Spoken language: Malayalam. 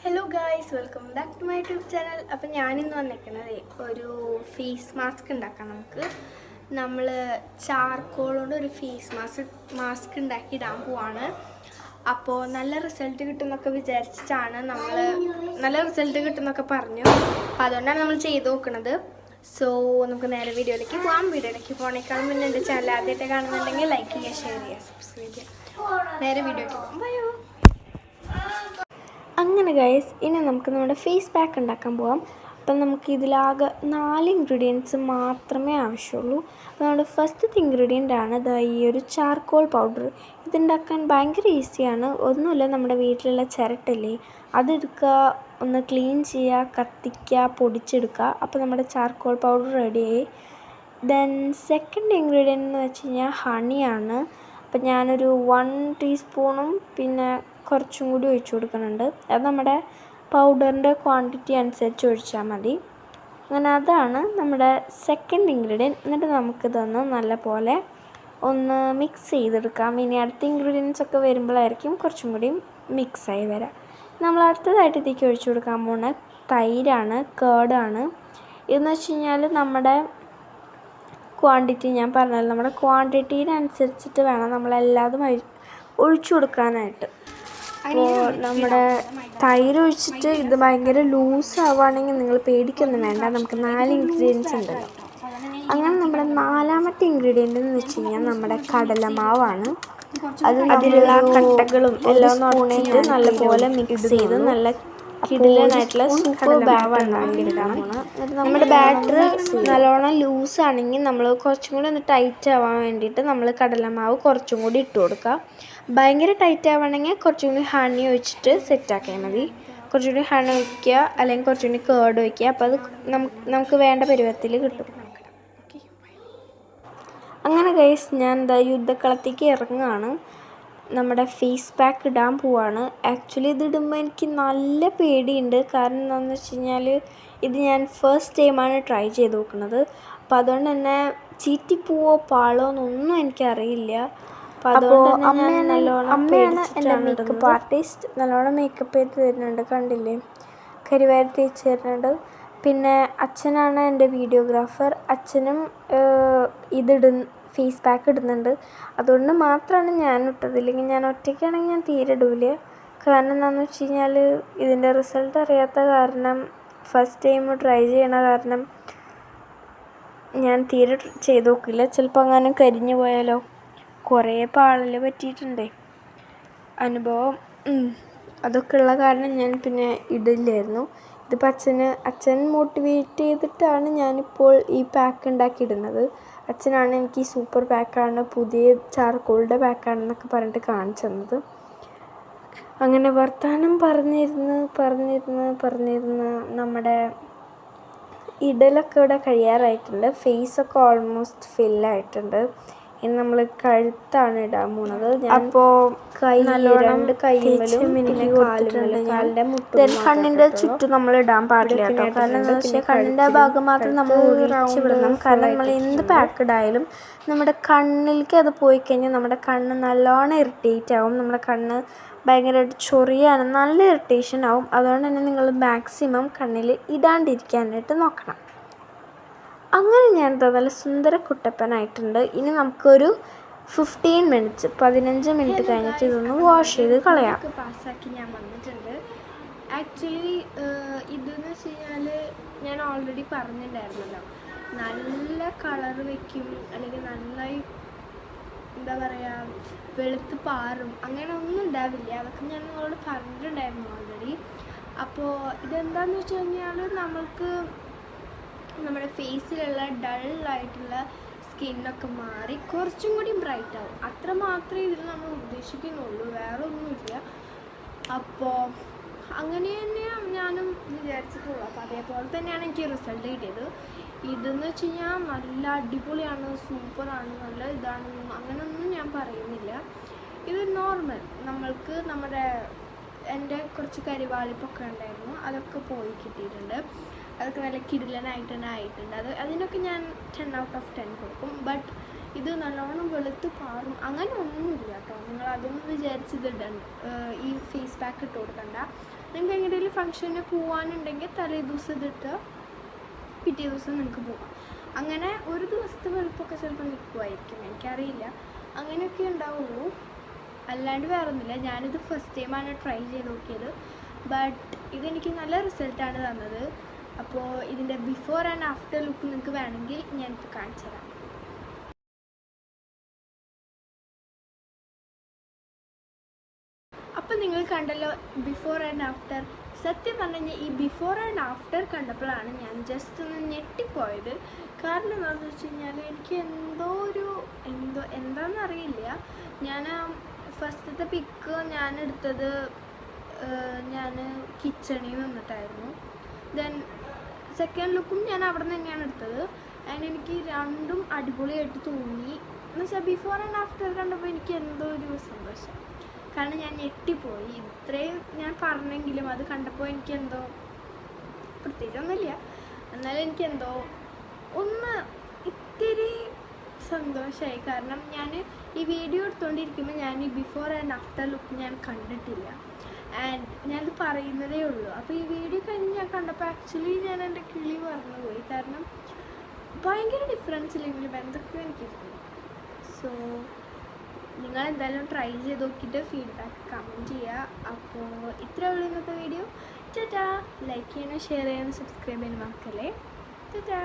Hello guys, welcome back to my YouTube channel. അപ്പം ഞാനിന്ന് വന്നിരിക്കുന്നത് ഒരു ഫേസ് മാസ്ക് ഉണ്ടാക്കാം. നമ്മൾ ചാർക്കോൾ കൊണ്ട് ഒരു ഫേസ് മാസ്ക് ഉണ്ടാക്കി ഇടാൻ പോവാണ്. അപ്പോൾ നല്ല റിസൾട്ട് കിട്ടുമെന്നൊക്കെ വിചാരിച്ചിട്ടാണ് നല്ല റിസൾട്ട് കിട്ടുമെന്നൊക്കെ പറഞ്ഞു. അപ്പോൾ അതുകൊണ്ടാണ് നമ്മൾ ചെയ്ത് നോക്കുന്നത്. സോ നമുക്ക് നേരെ വീഡിയോയിലേക്ക് പോകാം. വീഡിയോയിലേക്ക് പോകണേക്കാളും മുന്നേ എൻ്റെ ചാനൽ ആദ്യമായിട്ട് കാണുന്നുണ്ടെങ്കിൽ ലൈക്ക് ചെയ്യുക, ഷെയർ ചെയ്യുക, സബ്സ്ക്രൈബ് ചെയ്യുക. നേരെ വീഡിയോയ്ക്ക് പോകാം. ബൈ. അങ്ങനെ ഗൈസ്, ഇനി നമുക്ക് നമ്മുടെ ഫേസ് പാക്ക് ഉണ്ടാക്കാൻ പോകാം. അപ്പം നമുക്ക് ഇതിലാകെ 4 ഇൻഗ്രീഡിയൻസ് മാത്രമേ ആവശ്യമുള്ളൂ. അപ്പോൾ നമ്മുടെ ഫസ്റ്റത്തെ ഇൻഗ്രീഡിയൻ്റ് ആണ് ഈ ഒരു ചാർക്കോൾ പൗഡർ. ഇതുണ്ടാക്കാൻ ഭയങ്കര ഈസിയാണ്. ഒന്നുമില്ല, നമ്മുടെ വീട്ടിലുള്ള ചിരട്ടല്ലേ അതെടുക്കുക, ഒന്ന് ക്ലീൻ ചെയ്യുക, കത്തിക്കുക, പൊടിച്ചെടുക്കുക. അപ്പോൾ നമ്മുടെ ചാർക്കോൾ പൗഡർ റെഡിയായി. ദെൻ സെക്കൻഡ് ഇൻഗ്രീഡിയൻ്റ് എന്ന് വെച്ച് കഴിഞ്ഞാൽ ഹണിയാണ്. അപ്പം ഞാനൊരു 1 ടീസ്പൂണും പിന്നെ കുറച്ചും കൂടി ഒഴിച്ചു കൊടുക്കുന്നുണ്ട്. അത് നമ്മുടെ പൗഡറിൻ്റെ ക്വാണ്ടിറ്റി അനുസരിച്ച് ഒഴിച്ചാൽ മതി. അങ്ങനെ അതാണ് നമ്മുടെ സെക്കൻഡ് ഇൻഗ്രീഡിയൻറ്റ്. എന്നിട്ട് നമുക്കിതൊന്ന് നല്ലപോലെ ഒന്ന് മിക്സ് ചെയ്തെടുക്കാം. ഇനി അടുത്ത ഇൻഗ്രീഡിയൻസ് ഒക്കെ വരുമ്പോഴായിരിക്കും കുറച്ചും കൂടി മിക്സായി വരാം. നമ്മൾ അടുത്തതായിട്ട് ഇതിലേക്ക് ഒഴിച്ചു കൊടുക്കാൻ പോകുന്ന തൈരാണ്, കേർഡാണ്. ഇതെന്ന് വെച്ച് കഴിഞ്ഞാൽ നമ്മുടെ ക്വാണ്ടിറ്റി ഞാൻ പറഞ്ഞല്ലോ, നമ്മുടെ ക്വാണ്ടിറ്റീനനുസരിച്ചിട്ട് വേണം നമ്മളെല്ലാതും ഒഴിച്ചു കൊടുക്കാനായിട്ട്. അപ്പോൾ നമ്മുടെ തൈര് ഒഴിച്ചിട്ട് ഇത് ഭയങ്കര ലൂസ് ആവുകയാണെങ്കിൽ നിങ്ങൾ പേടിക്കൊന്നും വേണ്ട. നമുക്ക് 4 ഇൻഗ്രീഡിയൻസ് ഉണ്ടല്ലോ. അങ്ങനെ നമ്മുടെ 4ാമത്തെ ഇൻഗ്രീഡിയൻ്റ് എന്ന് വെച്ച് കഴിഞ്ഞാൽ നമ്മുടെ കടലമാവാണ്. അത് അതിലുള്ള കട്ടകളും എല്ലാം ഉണങ്ങിയിട്ട് നല്ലപോലെ മിക്സ് ചെയ്ത് നല്ല കിടിലനായിട്ടുള്ള സൂപ്പർ ബാറ്റർ ഉണ്ടാക്കിയെടുക്കണം. നമ്മുടെ ബാറ്റർ നല്ലോണം ലൂസാണെങ്കിൽ നമ്മൾ കുറച്ചും കൂടി ഒന്ന് ടൈറ്റ് ആവാൻ വേണ്ടിയിട്ട് നമ്മൾ കടലമാവ് കുറച്ചും കൂടി ഇട്ട് കൊടുക്കുക. ഭയങ്കര ടൈറ്റ് ആവുകയാണെങ്കിൽ കുറച്ചും കൂടി ഹണി ഒഴിച്ചിട്ട് സെറ്റാക്കിയാൽ മതി. കുറച്ചും കൂടി ഹണി ഒഴിക്കുക, അല്ലെങ്കിൽ കുറച്ചും കൂടി കേർഡ് ഒഴിക്കുക. അപ്പോൾ അത് നമുക്ക് വേണ്ട പരുവത്തിൽ കിട്ടും. അങ്ങനെ ഗൈസ്, ഞാൻ യുദ്ധക്കളത്തേക്ക് ഇറങ്ങുകയാണ്. നമ്മുടെ ഫേസ് പാക്ക് ഇടാൻ പോവാണ്. ആക്ച്വലി ഇതിടുമ്പോൾ എനിക്ക് നല്ല പേടിയുണ്ട്. കാരണം എന്താണെന്ന് വെച്ച് കഴിഞ്ഞാൽ ഇത് ഞാൻ ഫസ്റ്റ് ടൈമാണ് ട്രൈ ചെയ്ത് നോക്കുന്നത്. അപ്പോൾ അതുകൊണ്ട് തന്നെ ചീറ്റിപ്പോവോ പാളോ എന്നൊന്നും എനിക്കറിയില്ല. അപ്പോൾ അമ്മയാണ് എൻ്റെ മേക്കപ്പ് ആർട്ടിസ്റ്റ്. നല്ലോണം മേക്കപ്പ് ചെയ്ത് തരുന്നുണ്ട്, കണ്ടില്ലേ, കരിവാരി തേച്ച് തരുന്നുണ്ട്. പിന്നെ അച്ഛനാണ് എൻ്റെ വീഡിയോഗ്രാഫർ. അച്ഛനും ഫേസ് പാക്ക് ഇടുന്നുണ്ട്. അതുകൊണ്ട് മാത്രമാണ് ഞാൻ ഇട്ടത്. ഇല്ലെങ്കിൽ ഞാൻ ഒറ്റയ്ക്കാണെങ്കിൽ ഞാൻ തീരെ ഇടില്ല. കാരണം എന്താണെന്ന് വെച്ച് കഴിഞ്ഞാൽ ഇതിൻ്റെ റിസൾട്ട് അറിയാത്ത കാരണം, ഫസ്റ്റ് ടൈം ട്രൈ ചെയ്യണ കാരണം ഞാൻ തീരെ ചെയ്ത് നോക്കില്ല. ചിലപ്പോൾ അങ്ങനെ കരിഞ്ഞു പോയാലോ. കുറേ പാളൽ പറ്റിയിട്ടുണ്ടേ അനുഭവം. അതൊക്കെ ഉള്ള കാരണം ഞാൻ പിന്നെ ഇടില്ലായിരുന്നു. ഇതിപ്പോൾ അച്ഛൻ മോട്ടിവേറ്റ് ചെയ്തിട്ടാണ് ഞാനിപ്പോൾ ഈ പാക്ക് ഉണ്ടാക്കിയിടുന്നത്. അച്ഛനാണ് എനിക്ക് ഈ സൂപ്പർ പാക്കാണ്, പുതിയ ചാർക്കോളിൻ്റെ പാക്കാണെന്നൊക്കെ പറഞ്ഞിട്ട് കാണിച്ചു തന്നത്. അങ്ങനെ വർത്തമാനം പറഞ്ഞിരുന്ന് നമ്മുടെ ഇടലൊക്കെ ഇവിടെ കഴിയാറായിട്ടുണ്ട്. ഫേസൊക്കെ ഓൾമോസ്റ്റ് ഫില്ലായിട്ടുണ്ട്. ഇനി നമ്മൾ കഴുത്താണ് ഇടാൻ പോണത്. അപ്പോൾ രണ്ട് കൈയിലും കണ്ണിൻ്റെ ചുറ്റും നമ്മൾ ഇടാൻ പാടില്ല കേട്ടോ. കാരണം എന്താ വെച്ചാൽ കണ്ണിൻ്റെ ഭാഗം മാത്രം നമ്മൾ ഒഴിച്ച് വിടണം. കാരണം നമ്മൾ എന്ത് പാക്ക് ഇടായാലും നമ്മുടെ കണ്ണിലേക്ക് അത് പോയി കഴിഞ്ഞാൽ നമ്മുടെ കണ്ണ് നല്ലോണം ഇറിറ്റേറ്റ് ആവും. നമ്മുടെ കണ്ണ് ഭയങ്കരമായിട്ട് ചൊറിയാണ്, നല്ല ഇറിറ്റേഷൻ ആവും. അതുകൊണ്ട് തന്നെ നിങ്ങൾ മാക്സിമം കണ്ണിൽ ഇടാണ്ടിരിക്കാനായിട്ട് നോക്കണം. അങ്ങനെ ഞാൻ നല്ല സുന്ദര കുട്ടപ്പനായിട്ടുണ്ട്. ഇനി നമുക്കൊരു 15 മിനിറ്റ് കഴിഞ്ഞിട്ട് ഇതൊന്ന് വാഷ് ചെയ്ത് കളയാം. പാസ്സാക്കി ഞാൻ വന്നിട്ടുണ്ട്. ആക്ച്വലി ഇതെന്ന് വെച്ച് കഴിഞ്ഞാൽ ഞാൻ ഓൾറെഡി പറഞ്ഞിട്ടുണ്ടായിരുന്നല്ലോ, നല്ല കളർ വയ്ക്കും, അല്ലെങ്കിൽ നന്നായി എന്താ പറയുക, വെളുത്ത് പാറും, അങ്ങനെ ഒന്നും ഉണ്ടാവില്ല. അതൊക്കെ ഞാൻ നിങ്ങളോട് പറഞ്ഞിട്ടുണ്ടായിരുന്നു ഓൾറെഡി. അപ്പോൾ ഇതെന്താണെന്ന് വെച്ച് കഴിഞ്ഞാൽ നമ്മൾക്ക് നമ്മുടെ ഫേസിലുള്ള ഡള്ളായിട്ടുള്ള സ്കിന്നൊക്കെ മാറി കുറച്ചും കൂടി ബ്രൈറ്റ് ആവും. അത്ര മാത്രമേ ഇതിൽ നമ്മൾ ഉദ്ദേശിക്കുന്നുള്ളൂ, വേറെ ഒന്നുമില്ല. അപ്പോൾ അങ്ങനെ തന്നെയാണ് ഞാനും വിചാരിച്ചിട്ടുള്ളൂ. അപ്പോൾ അതേപോലെ തന്നെയാണ് എനിക്ക് റിസൾട്ട് കിട്ടിയത്. ഇതെന്ന് വെച്ച് കഴിഞ്ഞാൽ നല്ല അടിപൊളിയാണ്, സൂപ്പറാണ്, നല്ല ഇതാണെന്നും അങ്ങനെയൊന്നും ഞാൻ പറയുന്നില്ല. ഇത് നോർമൽ, നമ്മൾക്ക് എൻ്റെ കുറച്ച് കരിവാളിപ്പൊക്കെ ഉണ്ടായിരുന്നു, അതൊക്കെ പോയി കിട്ടിയിട്ടുണ്ട്. അതൊക്കെ നല്ല കിടിലനായിട്ട് തന്നെ ആയിട്ടുണ്ട്. അതിനൊക്കെ ഞാൻ 10 out of 10 കൊടുക്കും. ബട്ട് ഇത് നല്ലോണം വെളുത്ത് പാറും അങ്ങനെ ഒന്നുമില്ല കേട്ടോ. നിങ്ങൾ അതൊന്നും വിചാരിച്ചത് ഈ ഫേസ് പാക്ക് ഇട്ട് കൊടുക്കണ്ട. നിങ്ങൾക്ക് എങ്ങനെയെങ്കിലും ഫംഗ്ഷന് പോകാനുണ്ടെങ്കിൽ തലേ ദിവസം ഇതിട്ട് പിറ്റേ ദിവസം നിങ്ങൾക്ക് പോകാം. അങ്ങനെ ഒരു ദിവസത്തെ വെളുപ്പൊക്കെ ചിലപ്പോൾ നിൽക്കുമായിരിക്കും, എനിക്കറിയില്ല. അങ്ങനെയൊക്കെ ഉണ്ടാവുള്ളൂ, അല്ലാണ്ട് വേറെ ഒന്നുമില്ല. ഞാനിത് ഫസ്റ്റ് ടൈമാണ് ട്രൈ ചെയ്ത് നോക്കിയത്, ബട്ട് ഇതെനിക്ക് നല്ല റിസൾട്ടാണ് തന്നത്. അപ്പോൾ ഇതിൻ്റെ ബിഫോർ ആൻഡ് ആഫ്റ്റർ ലുക്ക് നിങ്ങൾക്ക് വേണമെങ്കിൽ ഞാനിപ്പോൾ കാണിച്ചു തരാം. അപ്പം നിങ്ങൾ കണ്ടല്ലോ ബിഫോർ ആൻഡ് ആഫ്റ്റർ. സത്യം പറഞ്ഞു കഴിഞ്ഞാൽ ഈ ബിഫോർ ആൻഡ് ആഫ്റ്റർ കണ്ടപ്പോഴാണ് ഞാൻ ജസ്റ്റ് ഒന്ന് ഞെട്ടിപ്പോയത്. കാരണം എന്താണെന്ന് വെച്ച് കഴിഞ്ഞാൽ എനിക്ക് എന്താണെന്നറിയില്ല. ഞാൻ ഫസ്റ്റത്തെ പിക്ക് ഞാൻ എടുത്തത് ഞാൻ കിച്ചണിൽ നിന്നിട്ടായിരുന്നു. ദെൻ സെക്കൻഡ് ലുക്കും ഞാൻ അവിടെ നിന്ന് തന്നെയാണ് എടുത്തത്. ആൻഡ് എനിക്ക് രണ്ടും അടിപൊളിയായിട്ട് തോന്നി. എന്ന് വെച്ചാൽ ബിഫോർ ആൻഡ് ആഫ്റ്റർ കണ്ടപ്പോൾ എനിക്ക് എന്തോ ഒരു സന്തോഷം. കാരണം ഞാൻ ഞെട്ടിപ്പോയി. ഇത്രയും ഞാൻ പറഞ്ഞെങ്കിലും അത് കണ്ടപ്പോൾ എനിക്കെന്തോ പ്രത്യേകിച്ചൊന്നുമില്ല, എന്നാലും എനിക്കെന്തോ ഇത്തിരി സന്തോഷമായി. കാരണം ഞാൻ ഈ വീഡിയോ എടുത്തുകൊണ്ടിരിക്കുമ്പോൾ ഞാൻ ഈ ബിഫോർ ആൻഡ് ആഫ്റ്റർ ലുക്ക് ഞാൻ കണ്ടിട്ടില്ല. ആൻഡ് ഞാനത് പറയുന്നതേ ഉള്ളൂ. അപ്പോൾ ഈ വീഡിയോ കഴിഞ്ഞ് ഞാൻ കണ്ടപ്പോൾ ആക്ച്വലി ഞാൻ എൻ്റെ കിളി മറന്നുപോയി. കാരണം ഭയങ്കര ഡിഫറൻസ് ഇല്ലെങ്കിലും എന്തൊക്കെയോ എനിക്ക് തോന്നി. സോ നിങ്ങൾ എന്തായാലും ട്രൈ ചെയ്ത് നോക്കിയിട്ട് ഫീഡ്ബാക്ക് കമൻറ്റ് ചെയ്യുക. അപ്പോൾ ഇത്രയേ ഉള്ളൂ ഇന്നത്തെ വീഡിയോ. ടാറ്റാ. ലൈക്ക് ചെയ്യാനും ഷെയർ ചെയ്യാനും സബ്സ്ക്രൈബ് ചെയ്യാനും മറക്കല്ലേ. ടാറ്റാ.